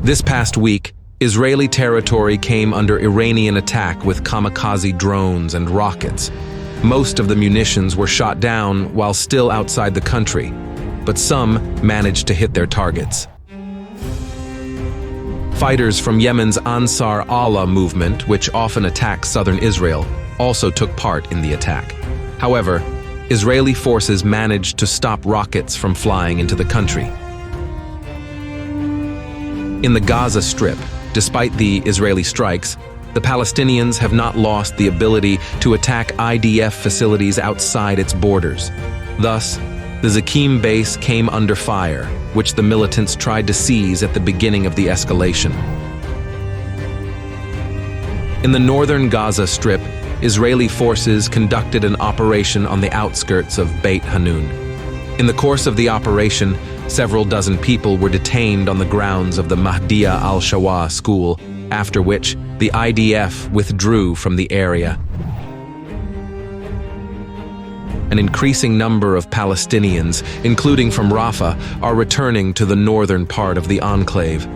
This past week, Israeli territory came under Iranian attack with kamikaze drones and rockets. Most of the munitions were shot down while still outside the country, but some managed to hit their targets. Fighters from Yemen's Ansar Allah movement, which often attacks southern Israel, also took part in the attack. However, Israeli forces managed to stop rockets from flying into the country. In the Gaza Strip, despite the Israeli strikes, the Palestinians have not lost the ability to attack IDF facilities outside its borders. Thus, the 𝐀𝐥 base came under fire, which the militants tried to seize at the beginning of the escalation. In the northern Gaza Strip, Israeli forces conducted an operation on the outskirts of Beit Hanun. In the course of the operation, several dozen people were detained on the grounds of the Mahdiya al-Shawa school, after which the IDF withdrew from the area. An increasing number of Palestinians, including from Rafah, are returning to the northern part of the enclave.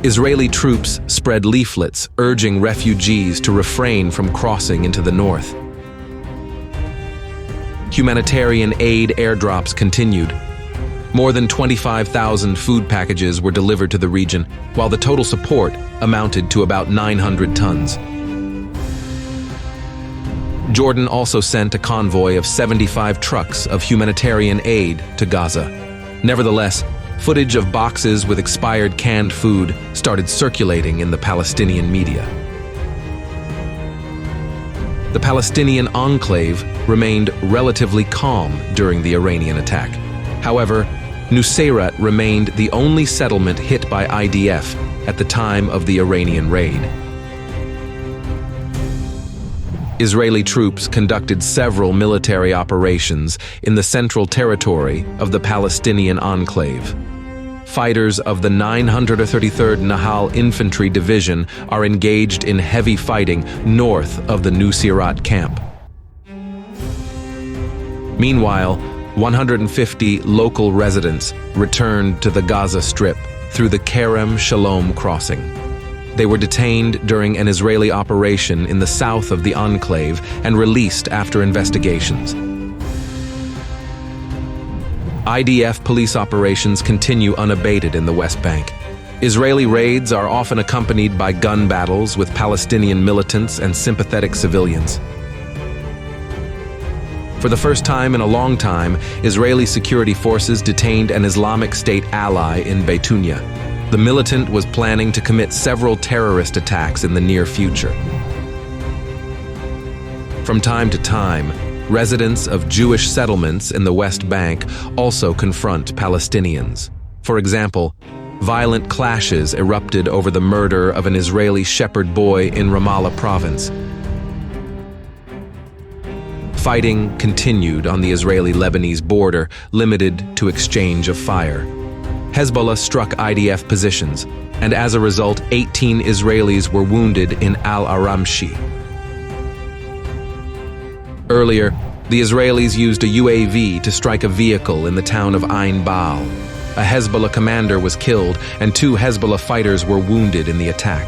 Israeli troops spread leaflets urging refugees to refrain from crossing into the north. Humanitarian aid airdrops continued. More than 25,000 food packages were delivered to the region, while the total support amounted to about 900 tons. Jordan also sent a convoy of 75 trucks of humanitarian aid to Gaza. Nevertheless, footage of boxes with expired canned food started circulating in the Palestinian media. The Palestinian enclave remained relatively calm during the Iranian attack. However, Nusayrat remained the only settlement hit by IDF at the time of the Iranian raid. Israeli troops conducted several military operations in the central territory of the Palestinian enclave. Fighters of the 933rd Nahal Infantry Division are engaged in heavy fighting north of the Nusayrat camp. Meanwhile, 150 local residents returned to the Gaza Strip through the Kerem Shalom crossing. They were detained during an Israeli operation in the south of the enclave and released after investigations. IDF police operations continue unabated in the West Bank. Israeli raids are often accompanied by gun battles with Palestinian militants and sympathetic civilians. For the first time in a long time, Israeli security forces detained an Islamic State ally in Beitunia. The militant was planning to commit several terrorist attacks in the near future. From time to time, residents of Jewish settlements in the West Bank also confront Palestinians. For example, violent clashes erupted over the murder of an Israeli shepherd boy in Ramallah province. Fighting continued on the Israeli-Lebanese border, limited to exchange of fire. Hezbollah struck IDF positions, and as a result, 18 Israelis were wounded in Al-Aramshi. Earlier, the Israelis used a UAV to strike a vehicle in the town of Ain Baal. A Hezbollah commander was killed, and 2 Hezbollah fighters were wounded in the attack.